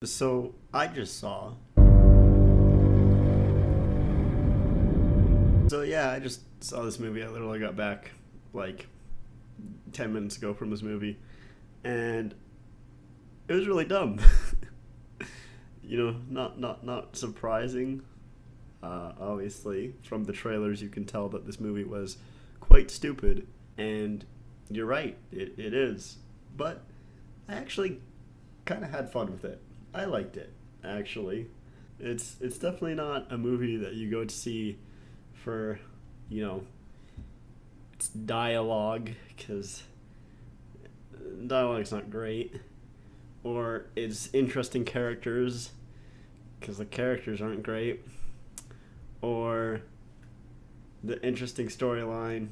So I just saw. So yeah, I just saw this movie. I literally got back like 10 minutes ago from this movie, and it was really dumb. Not surprising. Obviously, from the trailers, you can tell that this movie was quite stupid, and you're right, it is. But I actually kind of had fun with it. I liked it, actually. It's definitely not a movie that you go to see for, you know, its dialogue, because dialogue's not great, or its interesting characters, because the characters aren't great, or the interesting storyline,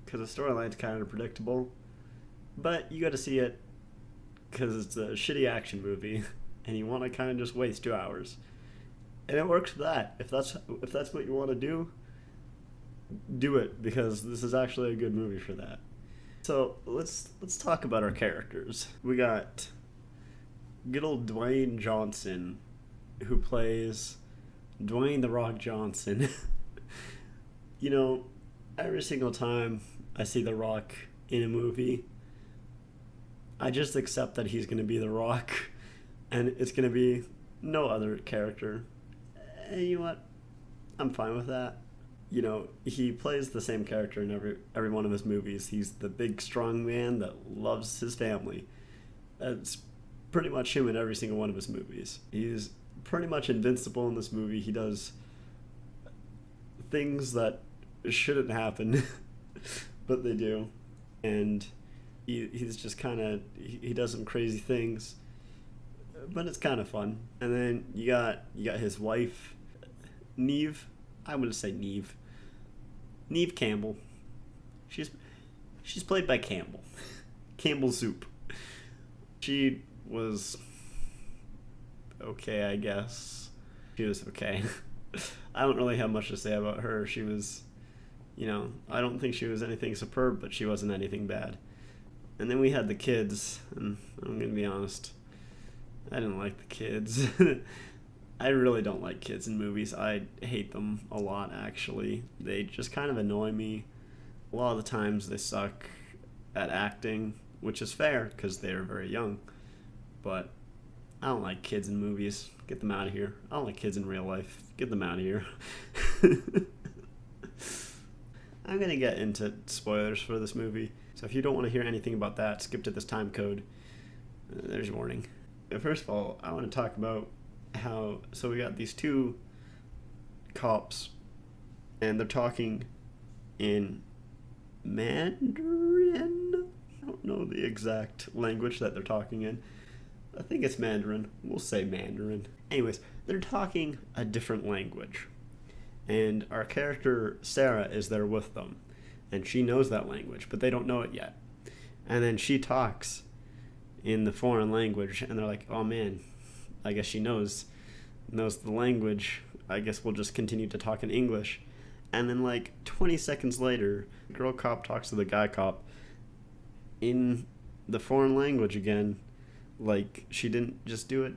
because the storyline's kind of predictable. But you got to see it because it's a shitty action movie, and you want to kind of just waste 2 hours, and it works for that. If that's what you want to do it, because this is actually a good movie for that. So let's talk about our characters. We got good old Dwayne Johnson, who plays Dwayne the Rock Johnson. you know, every single time I see The Rock in a movie, I just accept that he's going to be The Rock, and it's going to be no other character. And you know what? I'm fine with that. He plays the same character in every one of his movies. He's the big, strong man that loves his family. That's pretty much him in every single one of his movies. He's pretty much invincible in this movie. He does things that shouldn't happen, but they do. And he's just kind of, he does some crazy things, but it's kind of fun. And then you got his wife, Neve. I'm gonna say Neve Campbell. She's played by Campbell. Campbell Soup. She was okay, I guess. She was okay. I don't really have much to say about her. She was, I don't think she was anything superb, but she wasn't anything bad. And then we had the kids, and I'm gonna be honest, I didn't like the kids. I really don't like kids in movies. I hate them a lot, actually. They just kind of annoy me. A lot of the times they suck at acting, which is fair because they're very young. But I don't like kids in movies. Get them out of here. I don't like kids in real life. Get them out of here. I'm going to get into spoilers for this movie. So if you don't want to hear anything about that, skip to this time code. There's your warning. First of all, I want to talk about so we got these two cops, and they're talking in Mandarin. I don't know the exact language that they're talking in. I think it's Mandarin. We'll say Mandarin. Anyways, they're talking a different language, and our character Sarah is there with them, and she knows that language, but they don't know it yet. And then she talks in the foreign language, and they're like, oh man, I guess she knows the language. I guess we'll just continue to talk in English. And then like 20 seconds later, the girl cop talks to the guy cop in the foreign language again, like she didn't just do it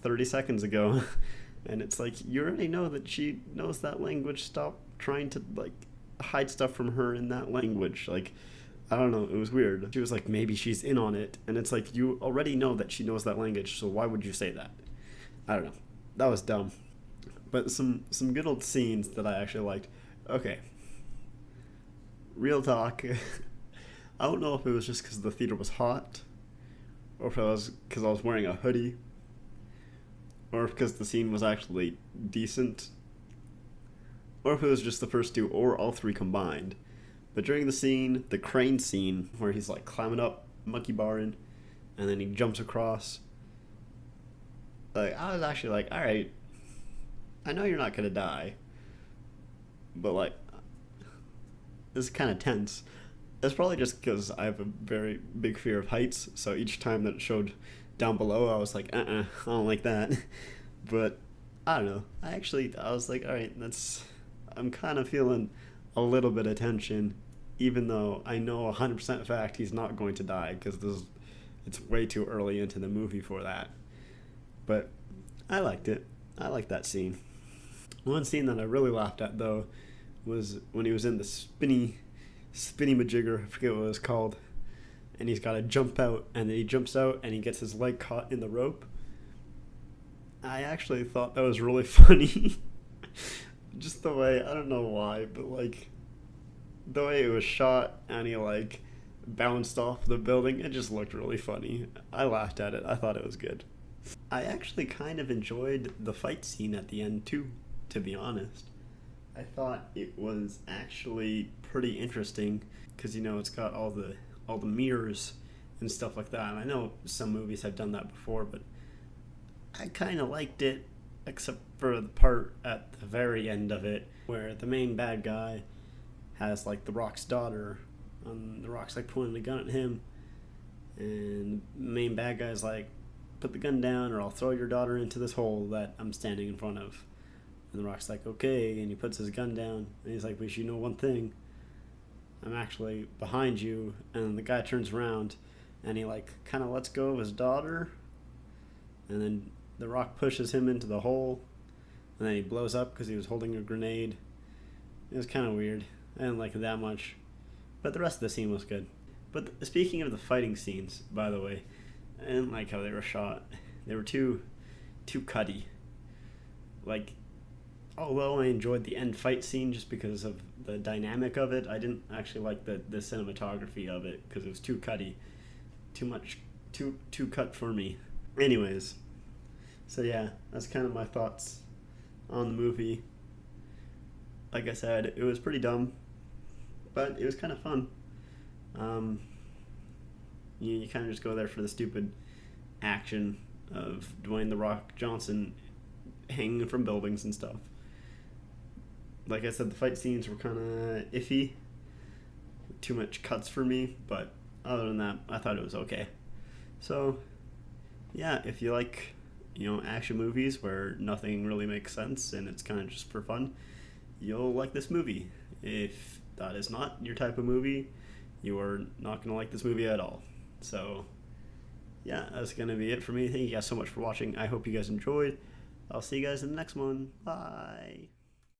30 seconds ago. And it's like, you already know that she knows that language. Stop trying to like hide stuff from her in that language. Like, I don't know, it was weird. She was like, maybe she's in on it, and it's like, you already know that she knows that language, so why would you say that? I don't know. That was dumb. But some good old scenes that I actually liked. Okay. Real talk. I don't know if it was just because the theater was hot, or if it was because I was wearing a hoodie, or if because the scene was actually decent, or if it was just the first two, or all three combined. But during the crane scene, where he's like climbing up, monkey barring, and then he jumps across, like, I was actually like, alright, I know you're not gonna die, but like, this is kind of tense. It's probably just because I have a very big fear of heights, so each time that it showed down below, I was like, I don't like that. But, I don't know, I was like, alright, I'm kind of feeling a little bit of tension, even though I know 100% fact he's not going to die, because it's way too early into the movie for that. But I liked it. I liked that scene. One scene that I really laughed at though was when he was in the spinny majigger. I forget what it was called. And he's got to jump out, and then he jumps out and he gets his leg caught in the rope. I actually thought that was really funny. Just the way, I don't know why, but like the way it was shot and he like bounced off the building, it just looked really funny. I laughed at it. I thought it was good. I actually kind of enjoyed the fight scene at the end too, to be honest. I thought it was actually pretty interesting because it's got all the mirrors and stuff like that. And I know some movies have done that before, but I kind of liked it, except for the part at the very end of it where the main bad guy has like the Rock's daughter, and the Rock's like pointing a gun at him, and the main bad guy's like, "Put the gun down, or I'll throw your daughter into this hole that I'm standing in front of." And the Rock's like, "Okay," and he puts his gun down, and he's like, "But you know one thing, I'm actually behind you." And the guy turns around, and he like kind of lets go of his daughter, and then the Rock pushes him into the hole, and then he blows up because he was holding a grenade. It was kind of weird. I didn't like it that much, but the rest of the scene was good. But speaking of the fighting scenes, by the way, I didn't like how they were shot. They were too cutty. Like, although I enjoyed the end fight scene just because of the dynamic of it, I didn't actually like the cinematography of it because it was too cutty. Too much, too cut for me. Anyways, so yeah, that's kind of my thoughts on the movie. Like I said, it was pretty dumb, but it was kind of fun. You kind of just go there for the stupid action of Dwayne "The Rock" Johnson hanging from buildings and stuff. Like I said, the fight scenes were kind of iffy. Too much cuts for me, but other than that, I thought it was okay. So, yeah, if you like, action movies where nothing really makes sense and it's kind of just for fun, you'll like this movie. If that is not your type of movie, you are not going to like this movie at all. So, yeah, that's going to be it for me. Thank you guys so much for watching. I hope you guys enjoyed. I'll see you guys in the next one. Bye.